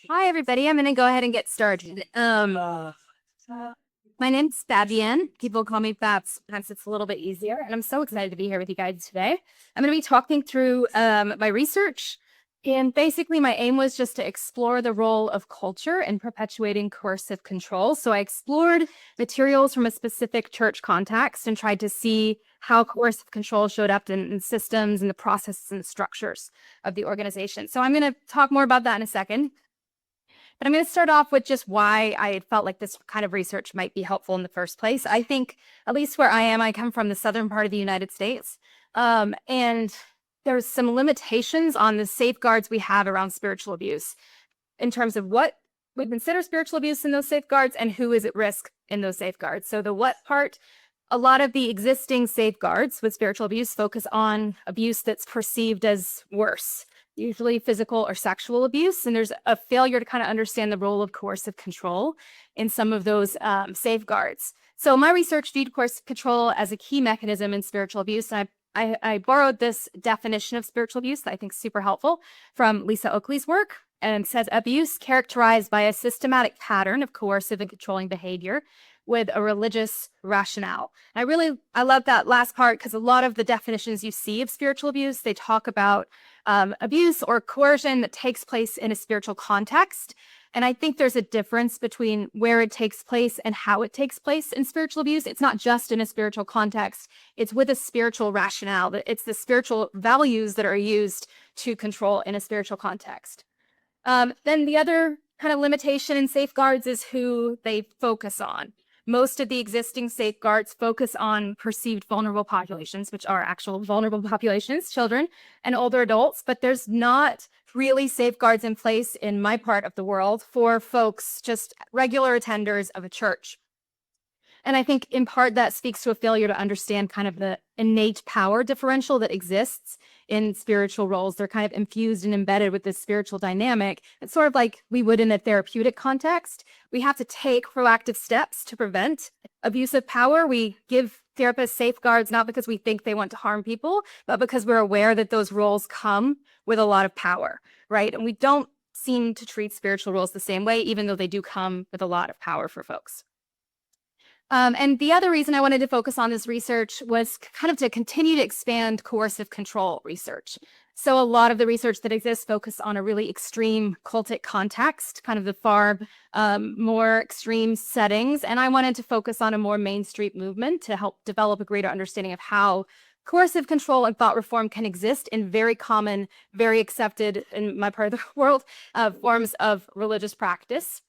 Hi, everybody. I'm going to go ahead and get started. My name's Fabienne. People call me Fabs. Sometimes it's a little bit easier, and I'm so excited to be here with you guys today. I'm going to be talking through my research, and basically my aim was just to explore the role of culture in perpetuating coercive control. So I explored materials from a specific church context and tried to see how coercive control showed up in systems and the processes and structures of the organization. So I'm going to talk more about that in a second. But I'm going to start off with just why I felt like this kind of research might be helpful in the first place. I think, at least where I am, I come from the southern part of the United States. And there's some limitations on the safeguards we have around spiritual abuse in terms of what we consider spiritual abuse in those safeguards and who is at risk in those safeguards. So the what part, a lot of the existing safeguards with spiritual abuse focus on abuse that's perceived as worse, usually physical or sexual abuse. And there's a failure to kind of understand the role of coercive control in some of those safeguards. So my research viewed coercive control as a key mechanism in spiritual abuse. And I borrowed this definition of spiritual abuse that I think is super helpful from Lisa Oakley's work. And it says abuse characterized by a systematic pattern of coercive and controlling behavior with a religious rationale. I love that last part because a lot of the definitions you see of spiritual abuse, they talk about abuse or coercion that takes place in a spiritual context. And I think there's a difference between where it takes place and how it takes place in spiritual abuse. It's not just in a spiritual context. It's with a spiritual rationale. It's the spiritual values that are used to control in a spiritual context. Then the other kind of limitation in safeguards is who they focus on. Most of the existing safeguards focus on perceived vulnerable populations, which are actual vulnerable populations, children and older adults, but there's not really safeguards in place in my part of the world for folks, just regular attenders of a church. And I think in part that speaks to a failure to understand kind of the innate power differential that exists in spiritual roles. They're kind of infused and embedded with this spiritual dynamic. It's sort of like we would in a therapeutic context. We have to take proactive steps to prevent abuse of power. We give therapists safeguards not because we think they want to harm people, but because we're aware that those roles come with a lot of power, right? And we don't seem to treat spiritual roles the same way, even though they do come with a lot of power for folks. And the other reason I wanted to focus on this research was kind of to continue to expand coercive control research. So a lot of the research that exists focus on a really extreme cultic context, kind of the far more extreme settings. And I wanted to focus on a more mainstream movement to help develop a greater understanding of how coercive control and thought reform can exist in very common, very accepted in my part of the world forms of religious practice.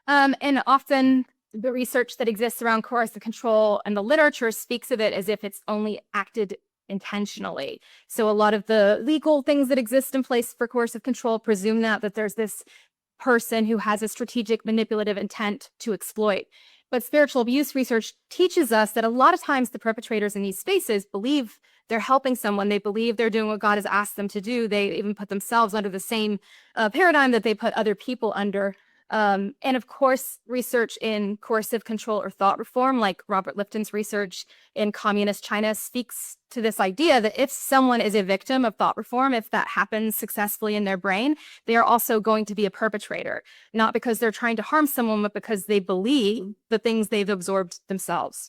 And often the research that exists around coercive control and the literature speaks of it as if it's only acted intentionally. So a lot of the legal things that exist in place for coercive control presume that there's this person who has a strategic manipulative intent to exploit. But spiritual abuse research teaches us that a lot of times the perpetrators in these spaces believe they're helping someone. They believe they're doing what God has asked them to do. They even put themselves under the same paradigm that they put other people under. And of course, research in coercive control or thought reform, like Robert Lifton's research in communist China, speaks to this idea that if someone is a victim of thought reform, if that happens successfully in their brain, they are also going to be a perpetrator, not because they're trying to harm someone, but because they believe the things they've absorbed themselves.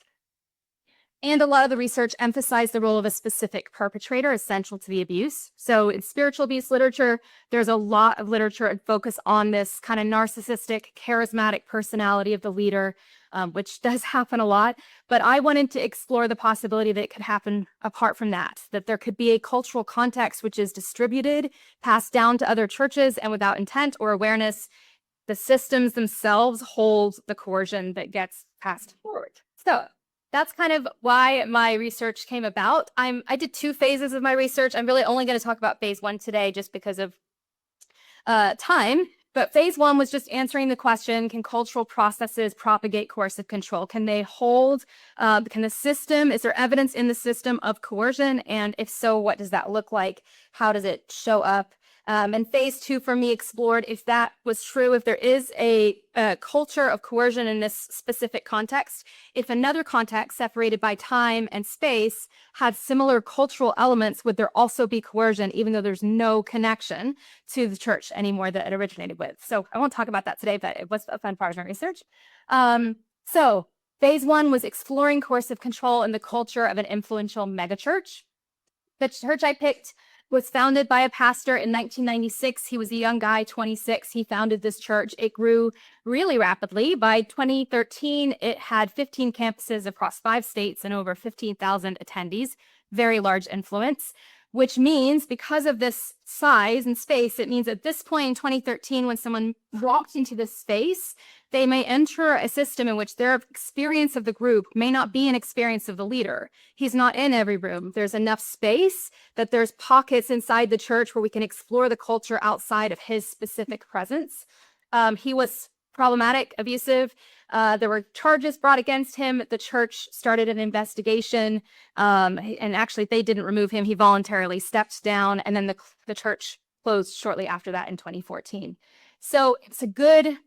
And a lot of the research emphasized the role of a specific perpetrator as central to the abuse. So in spiritual abuse literature, there's a lot of literature and focus on this kind of narcissistic, charismatic personality of the leader, which does happen a lot. But I wanted to explore the possibility that it could happen apart from that there could be a cultural context which is distributed, passed down to other churches, and without intent or awareness, the systems themselves hold the coercion that gets passed forward. So that's kind of why my research came about. I did 2 phases of my research. I'm really only going to talk about phase 1 today just because of time. But phase 1 was just answering the question, can cultural processes propagate coercive control? Can they hold, can the system, is there evidence in the system of coercion? And if so, what does that look like? How does it show up? And phase 2 for me explored if that was true, if there is a culture of coercion in this specific context, if another context separated by time and space had similar cultural elements, would there also be coercion, even though there's no connection to the church anymore that it originated with? So I won't talk about that today, but it was a fun part of my research. So phase 1 was exploring coercive control in the culture of an influential megachurch. The church I picked was founded by a pastor in 1996. He was a young guy, 26. He founded this church. It grew really rapidly. By 2013, it had 15 campuses across 5 states and over 15,000 attendees. Very large influence, which means because of this size and space, it means at this point in 2013, when someone walks into this space, they may enter a system in which their experience of the group may not be an experience of the leader. He's not in every room. There's enough space that there's pockets inside the church where we can explore the culture outside of his specific presence. He was problematic, abusive. There were charges brought against him. The church started an investigation, and actually they didn't remove him. He voluntarily stepped down, and then the church closed shortly after that in 2014. So it's a good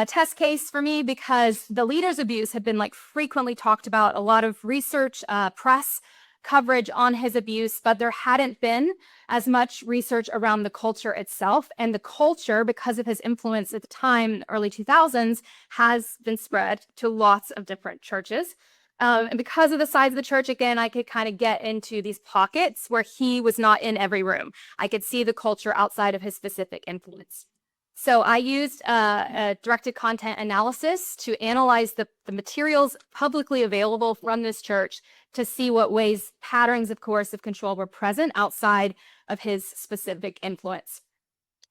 test case for me because the leader's abuse had been frequently talked about, a lot of research, press coverage on his abuse, but there hadn't been as much research around the culture itself. And the culture, because of his influence at the time, early 2000s, has been spread to lots of different churches. And because of the size of the church, again, I could kind of get into these pockets where he was not in every room. I could see the culture outside of his specific influence. So I used a directed content analysis to analyze the materials publicly available from this church to see what ways patterns of coercive control were present outside of his specific influence.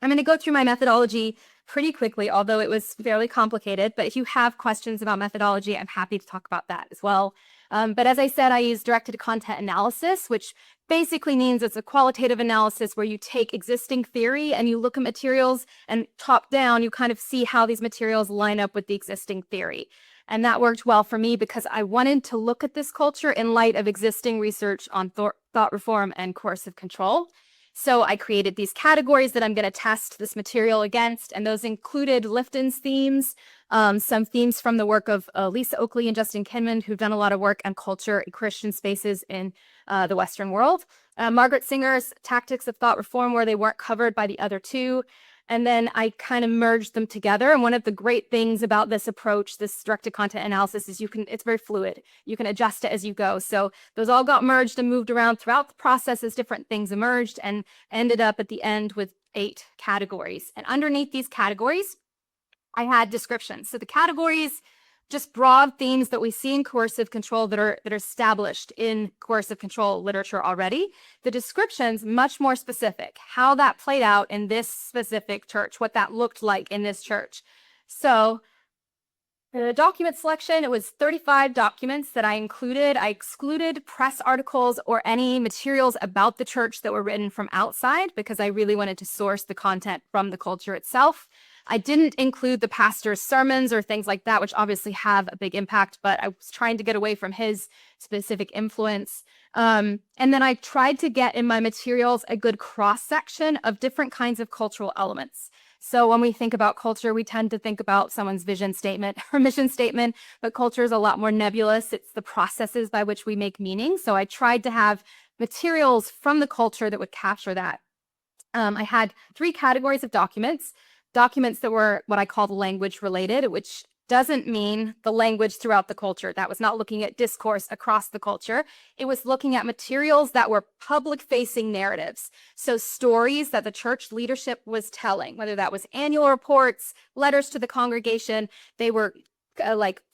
I'm going to go through my methodology pretty quickly, although it was fairly complicated, but if you have questions about methodology, I'm happy to talk about that as well. But as I said, I use directed content analysis, which basically means it's a qualitative analysis where you take existing theory and you look at materials, and top down, you kind of see how these materials line up with the existing theory. And that worked well for me because I wanted to look at this culture in light of existing research on thought reform and coercive control. So I created these categories that I'm going to test this material against, and those included Lifton's themes, some themes from the work of Lisa Oakley and Justin Kinman, who've done a lot of work on culture and Christian spaces in the Western world. Margaret Singer's Tactics of Thought Reform, where they weren't covered by the other two. And then I kind of merged them together. And one of the great things about this approach, this directed content analysis, is it's very fluid. You can adjust it as you go. So those all got merged and moved around throughout the process as different things emerged, and ended up at the end with 8 categories. And underneath these categories, I had descriptions. So the categories, just broad themes that we see in coercive control that are established in coercive control literature already. The descriptions, much more specific, how that played out in this specific church, what that looked like in this church. So the document selection, it was 35 documents that I included. I excluded press articles or any materials about the church that were written from outside because I really wanted to source the content from the culture itself. I didn't include the pastor's sermons or things like that, which obviously have a big impact, but I was trying to get away from his specific influence. And then I tried to get in my materials a good cross-section of different kinds of cultural elements. So when we think about culture, we tend to think about someone's vision statement or mission statement, but culture is a lot more nebulous. It's the processes by which we make meaning. So I tried to have materials from the culture that would capture that. I had 3 categories of documents that were what I call language related, which doesn't mean the language throughout the culture. That was not looking at discourse across the culture. It was looking at materials that were public-facing narratives. So stories that the church leadership was telling, whether that was annual reports, letters to the congregation, they were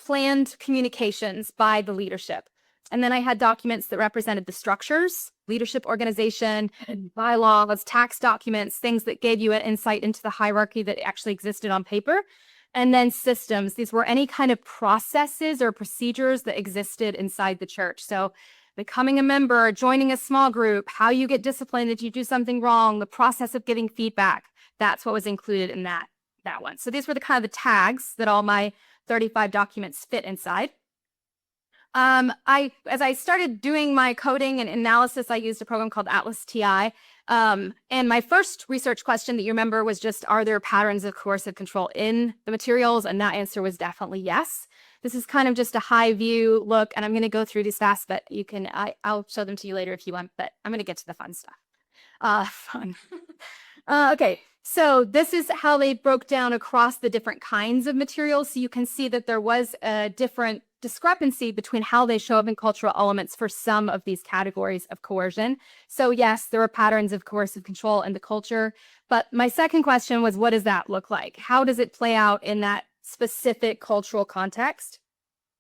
planned communications by the leadership. And then I had documents that represented the structures, leadership organization, bylaws, tax documents, things that gave you an insight into the hierarchy that actually existed on paper. And then systems. These were any kind of processes or procedures that existed inside the church. So becoming a member, joining a small group, how you get disciplined if you do something wrong, the process of giving feedback. That's what was included in that one. So these were the kind of the tags that all my 35 documents fit inside. As I started doing my coding and analysis, I used a program called Atlas TI. And my first research question that you remember was just, are there patterns of coercive control in the materials? And that answer was definitely yes. This is kind of just a high view look, and I'm going to go through these fast, but I'll show them to you later if you want, but I'm going to get to the fun stuff. Fun. Okay, so this is how they broke down across the different kinds of materials. So you can see that there was a different discrepancy between how they show up in cultural elements for some of these categories of coercion. So yes, there are patterns of coercive control in the culture, but my second question was, what does that look like? How does it play out in that specific cultural context?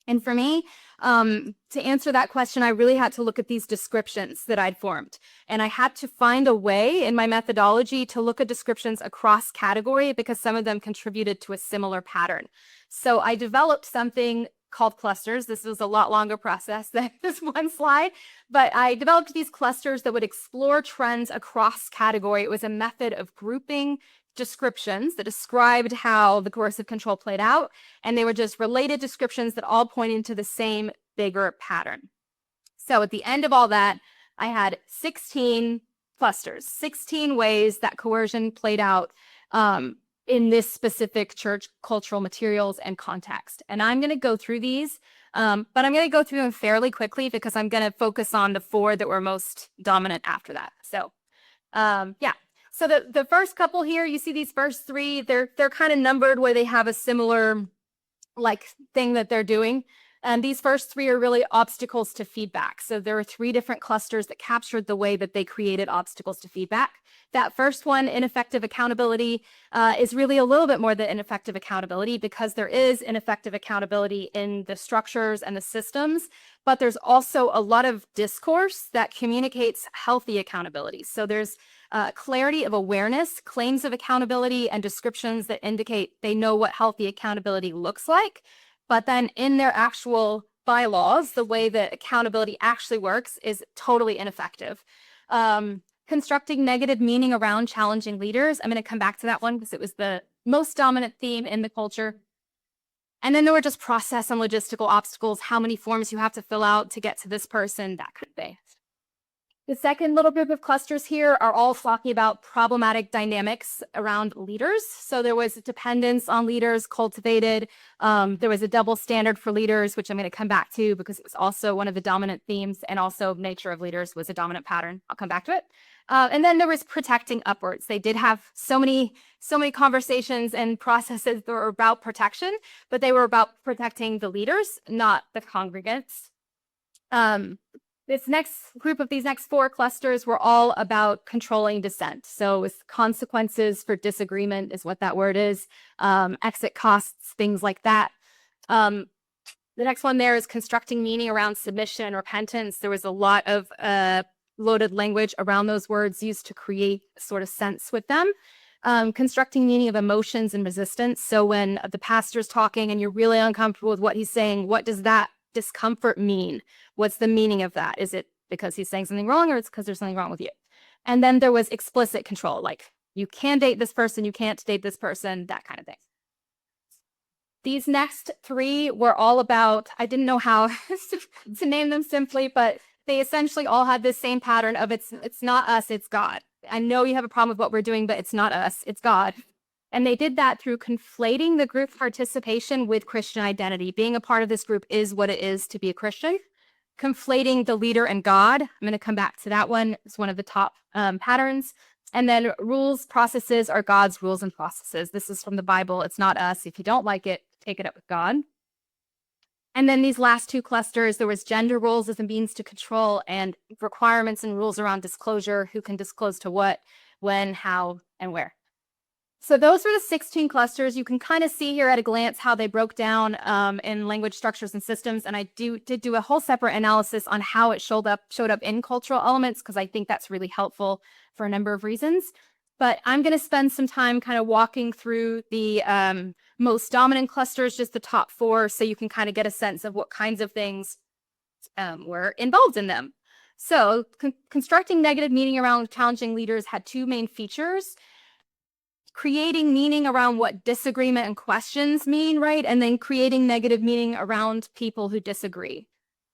And for me, to answer that question, I really had to look at these descriptions that I'd formed. And I had to find a way in my methodology to look at descriptions across category because some of them contributed to a similar pattern. So I developed something called clusters. This was a lot longer process than this one slide, but I developed these clusters that would explore trends across category. It was a method of grouping descriptions that described how the coercive control played out, and they were just related descriptions that all pointed to the same bigger pattern. So at the end of all that, I had 16 clusters, 16 ways that coercion played out in this specific church cultural materials and context. And I'm going to go through these, but I'm going to go through them fairly quickly because I'm going to focus on the 4 that were most dominant after that. So yeah. So the first couple here, you see these first 3, they're kind of numbered where they have a similar like thing that they're doing. And these first 3 are really obstacles to feedback. So there are 3 different clusters that captured the way that they created obstacles to feedback. That first one, ineffective accountability, is really a little bit more than ineffective accountability because there is ineffective accountability in the structures and the systems, but there's also a lot of discourse that communicates healthy accountability. So there's clarity of awareness, claims of accountability, and descriptions that indicate they know what healthy accountability looks like. But then in their actual bylaws, the way that accountability actually works is totally ineffective. Constructing negative meaning around challenging leaders. I'm going to come back to that one because it was the most dominant theme in the culture. And then there were just process and logistical obstacles, how many forms you have to fill out to get to this person, that kind of thing. The second little group of clusters here are all talking about problematic dynamics around leaders. So there was dependence on leaders cultivated. There was a double standard for leaders, which I'm going to come back to because it was also one of the dominant themes, and also nature of leaders was a dominant pattern. I'll come back to it. And then there was protecting upwards. They did have so many conversations and processes that were about protection, but they were about protecting the leaders, not the congregants. This next group of these next 4 clusters were all about controlling dissent. So with consequences for disagreement is what that word is, exit costs, things like that. The next one there is constructing meaning around submission and repentance. There was a lot of loaded language around those words used to create sort of sense with them. Constructing meaning of emotions and resistance. So when the pastor's talking and you're really uncomfortable with what he's saying, what does that discomfort mean? What's the meaning of that? Is it because he's saying something wrong, or it's because there's something wrong with you? And then there was explicit control, like you can date this person, you can't date this person, that kind of thing. These next 3 were all about, I didn't know how to name them simply, but they essentially all had this same pattern of it's not us, it's God. I know you have a problem with what we're doing, but it's not us, it's God. And they did that through conflating the group participation with Christian identity. Being a part of this group is what it is to be a Christian. Conflating the leader and God. I'm going to come back to that one. It's one of the top patterns. And then rules, processes are God's rules and processes. This is from the Bible. It's not us. If you don't like it, take it up with God. And then these last 2 clusters, there was gender roles as a means to control, and requirements and rules around disclosure, who can disclose to what, when, how, and where. So those were the 16 clusters. You can kind of see here at a glance how they broke down in language structures and systems. And I did do a whole separate analysis on how it showed up in cultural elements, because I think that's really helpful for a number of reasons. But I'm going to spend some time kind of walking through the most dominant clusters, just the top 4, so you can kind of get a sense of what kinds of things were involved in them. So constructing negative meaning around challenging leaders had 2 main features. Creating meaning around what disagreement and questions mean, right? And then creating negative meaning around people who disagree.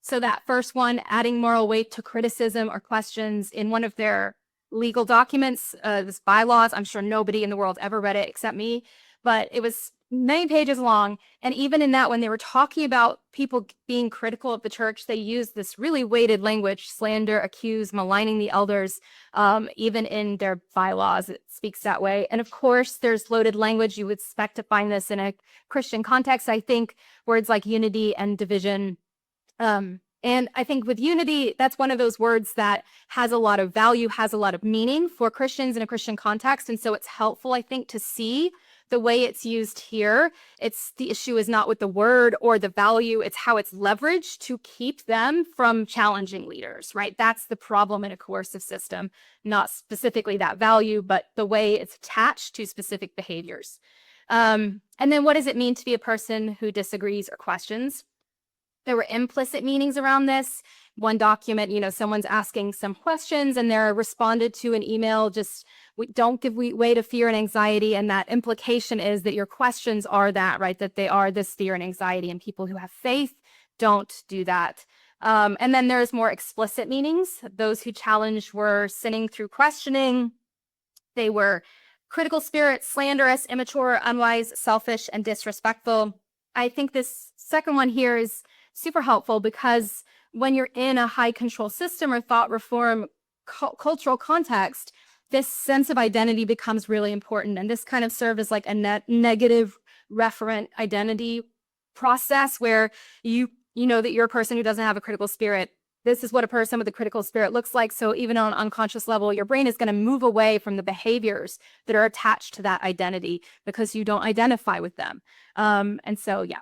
So that first one, adding moral weight to criticism or questions in one of their legal documents, this bylaws. I'm sure nobody in the world ever read it except me, but it was many pages long. And even in that, when they were talking about people being critical of the church, they used this really weighted language: slander, accuse, maligning the elders. Even in their bylaws, it speaks that way. And of course, there's loaded language. You would expect to find this in a Christian context. I think words like unity and division. And I think with unity, that's one of those words that has a lot of value, has a lot of meaning for Christians in a Christian context. And so it's helpful, I think, to see the way it's used here. The issue is not with the word or the value, it's how it's leveraged to keep them from challenging leaders, right? That's the problem in a coercive system, not specifically that value, but the way it's attached to specific behaviors. And then what does it mean to be a person who disagrees or questions? There were implicit meanings around this. One document, someone's asking some questions and they're responded to an email, don't give way to fear and anxiety. And that implication is that your questions are that, right? That they are this fear and anxiety, and people who have faith don't do that. And then there's more explicit meanings. Those who challenged were sinning through questioning. They were critical spirit, slanderous, immature, unwise, selfish, and disrespectful. I think this second one here is super helpful because when you're in a high control system or thought reform cultural context, this sense of identity becomes really important. And this kind of served as like a negative referent identity process where you know that you're a person who doesn't have a critical spirit. This is what a person with a critical spirit looks like. So even on an unconscious level, your brain is going to move away from the behaviors that are attached to that identity because you don't identify with them. And so, yeah.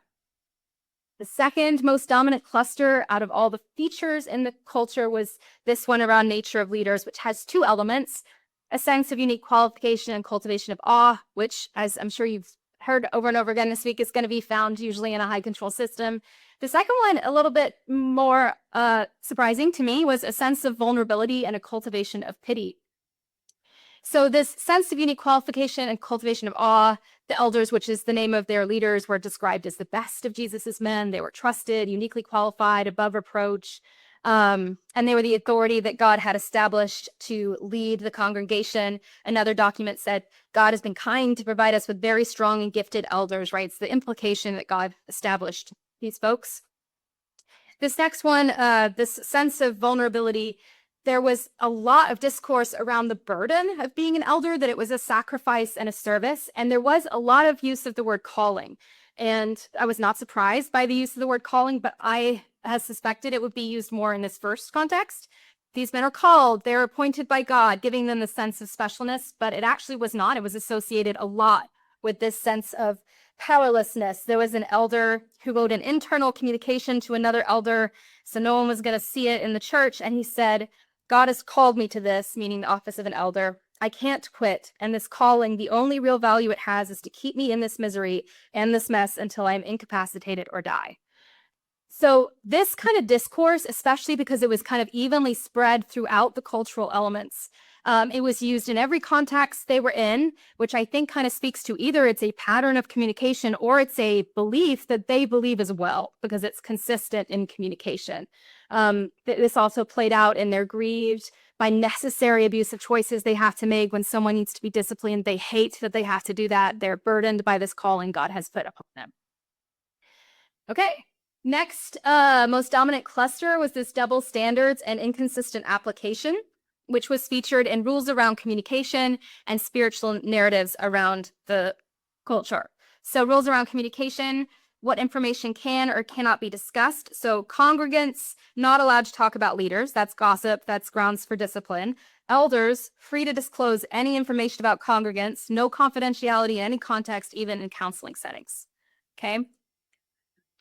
The second most dominant cluster out of all the features in the culture was this one around nature of leaders, which has two elements: a sense of unique qualification and cultivation of awe, which, as I'm sure you've heard over and over again this week, is going to be found usually in a high control system. The second one, a little bit more surprising to me, was a sense of vulnerability and a cultivation of pity. So this sense of unique qualification and cultivation of awe, the elders, which is the name of their leaders, were described as the best of Jesus's men. They were trusted, uniquely qualified, above reproach, and they were the authority that God had established to lead the congregation. Another document said, God has been kind to provide us with very strong and gifted elders, right? It's the implication that God established these folks. This next one, this sense of vulnerability, there was a lot of discourse around the burden of being an elder, that it was a sacrifice and a service. And there was a lot of use of the word calling. And I was not surprised by the use of the word calling, but I had suspected it would be used more in this first context. These men are called, they're appointed by God, giving them the sense of specialness, but it actually was not. It was associated a lot with this sense of powerlessness. There was an elder who wrote an internal communication to another elder, so no one was going to see it in the church. And he said, God has called me to this, meaning the office of an elder. I can't quit. And this calling, the only real value it has is to keep me in this misery and this mess until I'm incapacitated or die. So this kind of discourse, especially because it was kind of evenly spread throughout the cultural elements, it was used in every context they were in, which I think kind of speaks to either it's a pattern of communication or it's a belief that they believe as well, because it's consistent in communication. This also played out in their grieved by necessary abusive choices they have to make when someone needs to be disciplined. They hate that they have to do that. They're burdened by this calling God has put upon them. Okay. Next, most dominant cluster was this double standards and inconsistent application, which was featured in rules around communication and spiritual narratives around the culture. So rules around communication, what information can or cannot be discussed. So congregants not allowed to talk about leaders. That's gossip. That's grounds for discipline. Elders free to disclose any information about congregants. No confidentiality in any context, even in counseling settings. Okay.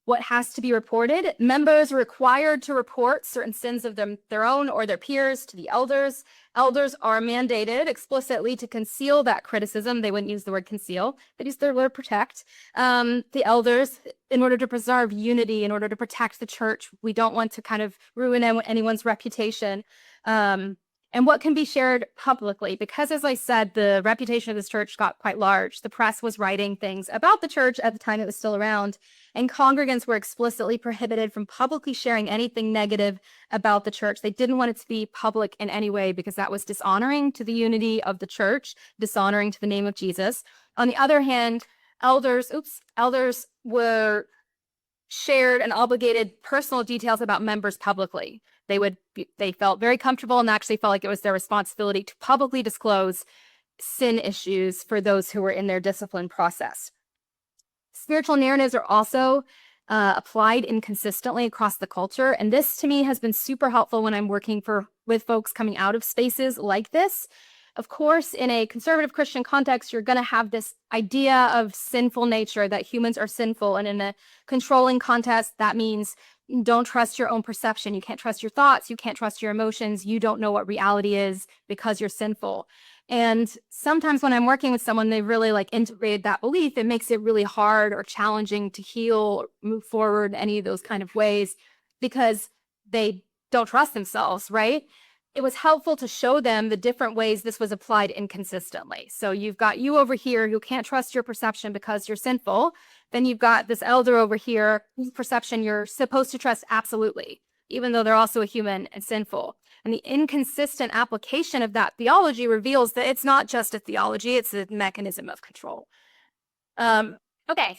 What has to be reported? Members are required to report certain sins of their own or their peers to the elders. Elders are mandated explicitly to conceal that criticism. They wouldn't use the word conceal. They'd use the word protect. The elders, in order to preserve unity, in order to protect the church, we don't want to kind of ruin anyone's reputation. and what can be shared publicly. Because, as I said, the reputation of this church got quite large. The press was writing things about the church at the time it was still around, and congregants were explicitly prohibited from publicly sharing anything negative about the church. They didn't want it to be public in any way because that was dishonoring to the unity of the church, dishonoring to the name of Jesus. On the other hand, elders were shared and obligated personal details about members publicly. They felt very comfortable and actually felt like it was their responsibility to publicly disclose sin issues for those who were in their discipline process. Spiritual narratives are also applied inconsistently across the culture, and this to me has been super helpful when I'm working with folks coming out of spaces like this. Of course, in a conservative Christian context, you're going to have this idea of sinful nature, that humans are sinful. And in a controlling context, that means don't trust your own perception. You can't trust your thoughts. You can't trust your emotions. You don't know what reality is because you're sinful. And sometimes when I'm working with someone, they really integrated that belief. It makes it really hard or challenging to heal or move forward in any of those kind of ways because they don't trust themselves, right? It was helpful to show them the different ways this was applied inconsistently. So you've got you over here who can't trust your perception because you're sinful. Then you've got this elder over here whose perception you're supposed to trust absolutely, even though they're also a human and sinful. And the inconsistent application of that theology reveals that it's not just a theology, it's a mechanism of control. Okay.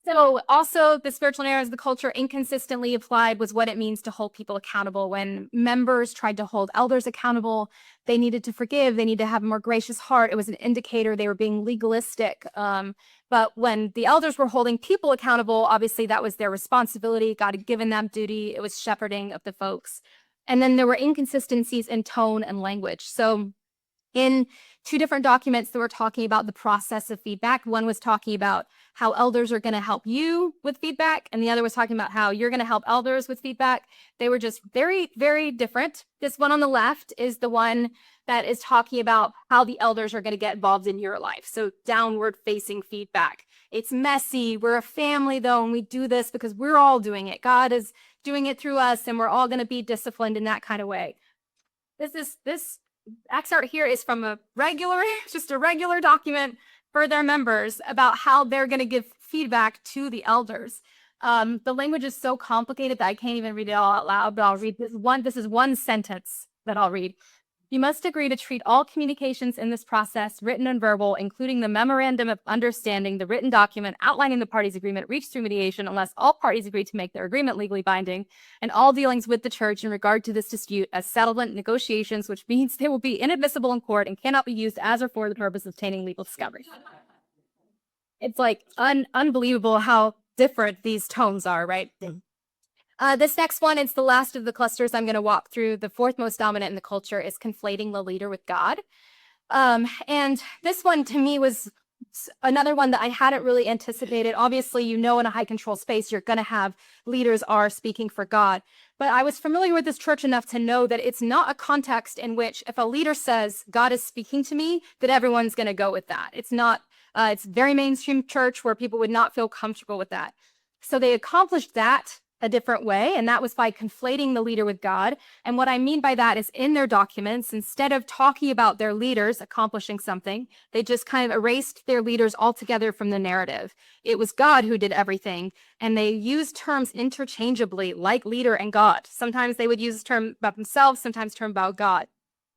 So also the spiritual narratives of the culture inconsistently applied was what it means to hold people accountable. When members tried to hold elders accountable, they needed to forgive, they needed to have a more gracious heart. It was an indicator they were being legalistic. But when the elders were holding people accountable, obviously that was their responsibility. God had given them duty. It was shepherding of the folks. And then there were inconsistencies in tone and language. So in two different documents that were talking about the process of feedback. One was talking about how elders are going to help you with feedback, and the other was talking about how you're going to help elders with feedback. They were just very, very different. This one on the left is the one that is talking about how the elders are going to get involved in your life. So downward facing feedback. It's messy. We're a family though, and we do this because we're all doing it. God is doing it through us, and we're all going to be disciplined in that kind of way. This excerpt here is from just a regular document for their members about how they're going to give feedback to the elders. The language is so complicated that I can't even read it all out loud, but I'll read this one. This is one sentence that I'll read. You must agree to treat all communications in this process, written and verbal, including the memorandum of understanding, the written document outlining the parties' agreement reached through mediation, unless all parties agree to make their agreement legally binding, and all dealings with the church in regard to this dispute as settlement negotiations, which means they will be inadmissible in court and cannot be used as or for the purpose of obtaining legal discovery. It's unbelievable how different these tones are, right? This next one is the last of the clusters I'm going to walk through. The fourth most dominant in the culture is conflating the leader with God. And this one to me was another one that I hadn't really anticipated. Obviously, in a high control space, you're going to have leaders are speaking for God. But I was familiar with this church enough to know that it's not a context in which if a leader says, God is speaking to me, that everyone's going to go with that. It's not, it's very mainstream church where people would not feel comfortable with that. So they accomplished that a different way, and that was by conflating the leader with God. And what I mean by that is in their documents, instead of talking about their leaders accomplishing something, they just kind of erased their leaders altogether from the narrative. It was God who did everything, and they used terms interchangeably, like leader and God. Sometimes they would use a term about themselves, sometimes a term about God.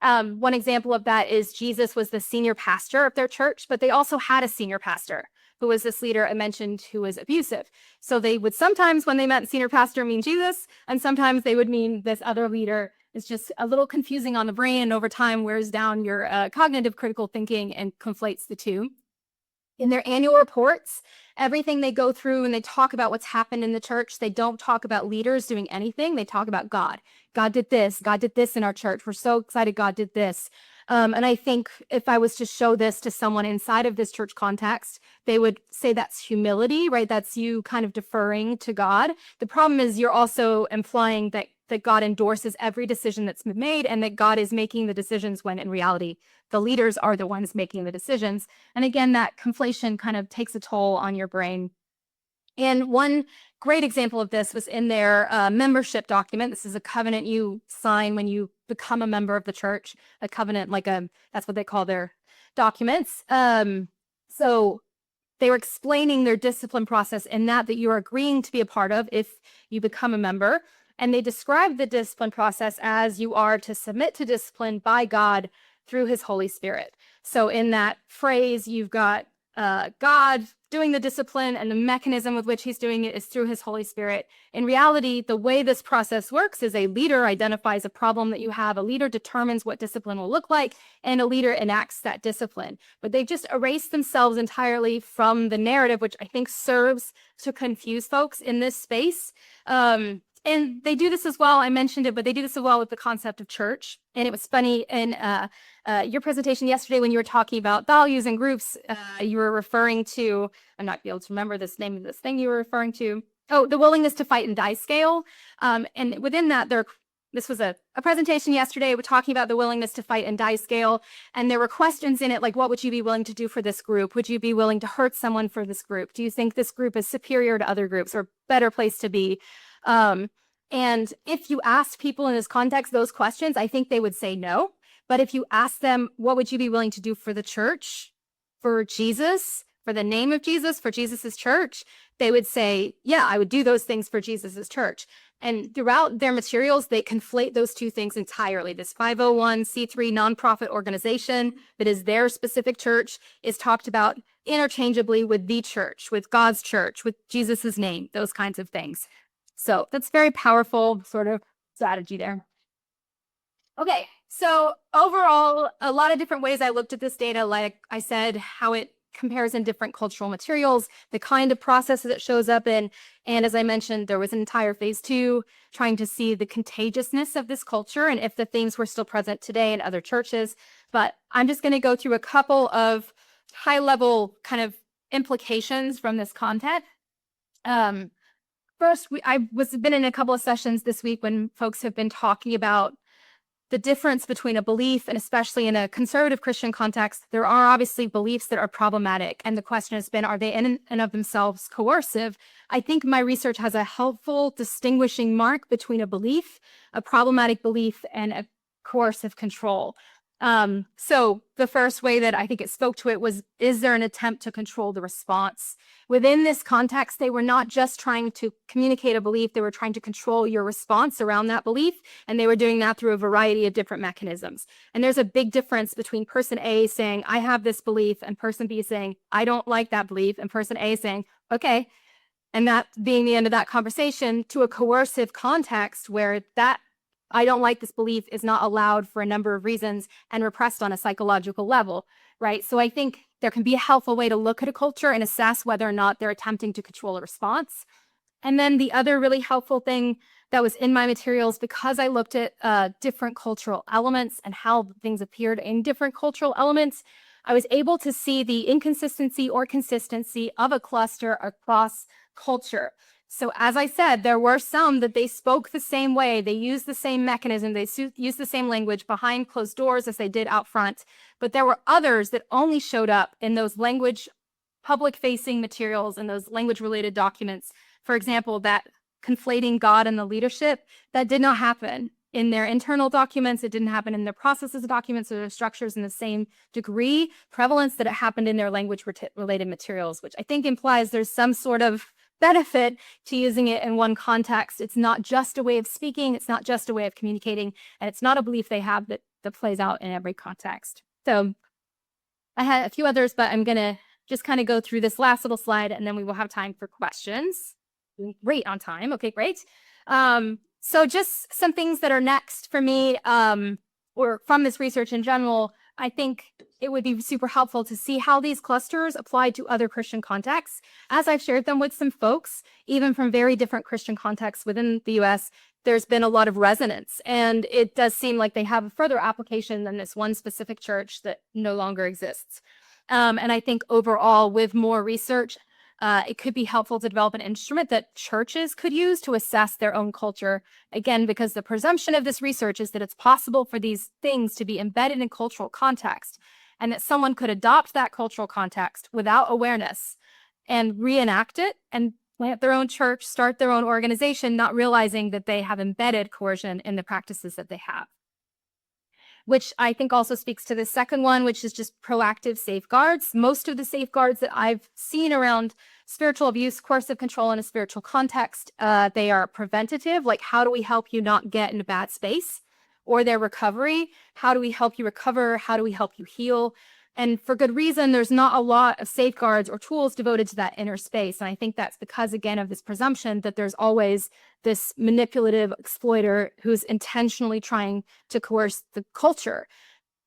One example of that is Jesus was the senior pastor of their church, but they also had a senior pastor who was this leader I mentioned who was abusive. So they would sometimes, when they meant senior pastor, mean Jesus, and sometimes they would mean this other leader. It's just a little confusing on the brain, and over time wears down your cognitive critical thinking and conflates the two. In their annual reports, everything they go through and they talk about what's happened in the church, they don't talk about leaders doing anything. They talk about God. God did this. God did this in our church. We're so excited God did this. And I think if I was to show this to someone inside of this church context, they would say that's humility, right? That's you kind of deferring to God. The problem is you're also implying that God endorses every decision that's been made and that God is making the decisions when in reality, the leaders are the ones making the decisions. And again, that conflation kind of takes a toll on your brain. And one great example of this was in their membership document. This is a covenant you sign when you become a member of the church, a covenant, that's what they call their documents. So they were explaining their discipline process in that you are agreeing to be a part of if you become a member. And they described the discipline process as you are to submit to discipline by God through his Holy Spirit. So in that phrase, you've got God doing the discipline, and the mechanism with which he's doing it is through his Holy Spirit. In reality, the way this process works is a leader identifies a problem that you have, a leader determines what discipline will look like, and a leader enacts that discipline. But they just erase themselves entirely from the narrative, which I think serves to confuse folks in this space. And they do this as well. I mentioned it, but they do this as well with the concept of church. And it was funny in your presentation yesterday when you were talking about values and groups, you were referring to, I'm not able to remember this name of this thing you were referring to. Oh, the willingness to fight and die scale. And within that, this was a presentation yesterday. We're talking about the willingness to fight and die scale. And there were questions in it like, what would you be willing to do for this group? Would you be willing to hurt someone for this group? Do you think this group is superior to other groups or better place to be? And if you asked people in this context those questions, I think they would say no. But if you ask them, what would you be willing to do for the church, for Jesus, for the name of Jesus, for Jesus's church, they would say, yeah, I would do those things for Jesus's church. And throughout their materials, they conflate those two things entirely. This 501c3 nonprofit organization that is their specific church is talked about interchangeably with the church, with God's church, with Jesus's name, those kinds of things. So that's very powerful sort of strategy there. Okay, so overall, a lot of different ways I looked at this data, like I said, how it compares in different cultural materials, the kind of processes it shows up in. And as I mentioned, there was an entire phase 2 trying to see the contagiousness of this culture and if the themes were still present today in other churches. But I'm just going to go through a couple of high-level kind of implications from this content. First, I been in a couple of sessions this week when folks have been talking about the difference between a belief, and especially in a conservative Christian context, there are obviously beliefs that are problematic. And the question has been, are they in and of themselves coercive? I think my research has a helpful distinguishing mark between a belief, a problematic belief, and a coercive control. So the first way that I think it spoke to it was, is there an attempt to control the response? Within this context, they were not just trying to communicate a belief, they were trying to control your response around that belief, and they were doing that through a variety of different mechanisms. And there's a big difference between person A saying, I have this belief, and person B saying, I don't like that belief, and person A saying, okay, and that being the end of that conversation, to a coercive context where that I don't like this belief is not allowed for a number of reasons and repressed on a psychological level, right? So I think there can be a helpful way to look at a culture and assess whether or not they're attempting to control a response. And then the other really helpful thing that was in my materials, because I looked at different cultural elements and how things appeared in different cultural elements, I was able to see the inconsistency or consistency of a cluster across culture. So as I said, there were some that they spoke the same way, they used the same mechanism, they used the same language behind closed doors as they did out front, but there were others that only showed up in those language public-facing materials and those language-related documents. For example, that conflating God and the leadership, that did not happen in their internal documents, it didn't happen in their processes documents or their structures in the same degree, prevalence that it happened in their language-related materials, which I think implies there's some sort of benefit to using it in one context. It's not just a way of speaking, it's not just a way of communicating, and it's not a belief they have that plays out in every context. So I had a few others, but I'm going to just kind of go through this last little slide, and then we will have time for questions. Great on time. Okay, great. So just some things that are next for me, or from this research in general. I think it would be super helpful to see how these clusters apply to other Christian contexts. As I've shared them with some folks, even from very different Christian contexts within the US, there's been a lot of resonance. And it does seem like they have a further application than this one specific church that no longer exists. And I think overall, with more research, it could be helpful to develop an instrument that churches could use to assess their own culture. Again, because the presumption of this research is that it's possible for these things to be embedded in cultural context, and that someone could adopt that cultural context without awareness and reenact it and plant their own church, start their own organization, not realizing that they have embedded coercion in the practices that they have. Which I think also speaks to the second one, which is just proactive safeguards. Most of the safeguards that I've seen around spiritual abuse, coercive control in a spiritual context, they are preventative, like how do we help you not get in a bad space? Or their recovery, how do we help you recover? How do we help you heal? And for good reason, there's not a lot of safeguards or tools devoted to that inner space. And I think that's because, again, of this presumption that there's always this manipulative exploiter who's intentionally trying to coerce the culture.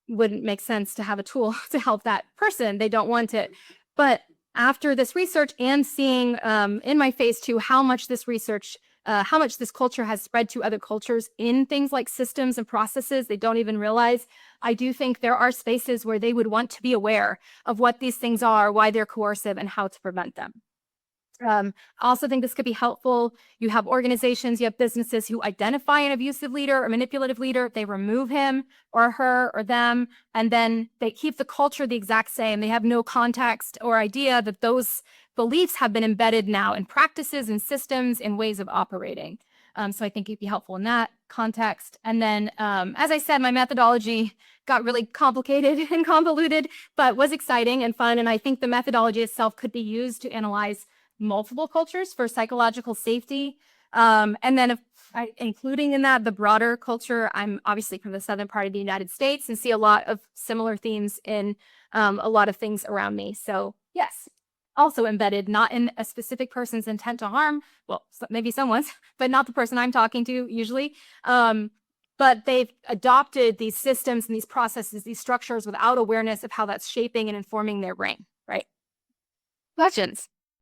Wouldn't make sense to have a tool to help that person. They don't want it. But after this research and seeing in my phase 2 how much this research how much this culture has spread to other cultures in things like systems and processes they don't even realize, I do think there are spaces where they would want to be aware of what these things are, why they're coercive, and how to prevent them. I also think this could be helpful. You have organizations, you have businesses who identify an abusive leader or manipulative leader, they remove him or her or them, and then they keep the culture the exact same. They have no context or idea that those beliefs have been embedded now in practices and systems and ways of operating. So I think it'd be helpful in that context. And then, as I said, my methodology got really complicated and convoluted, but was exciting and fun. And I think the methodology itself could be used to analyze multiple cultures for psychological safety. And then including in that the broader culture, I'm obviously from the southern part of the United States and see a lot of similar themes in a lot of things around me. So yes, also embedded, not in a specific person's intent to harm. Well, maybe someone's, but not the person I'm talking to usually. But they've adopted these systems and these processes, these structures without awareness of how that's shaping and informing their brain, right? Questions?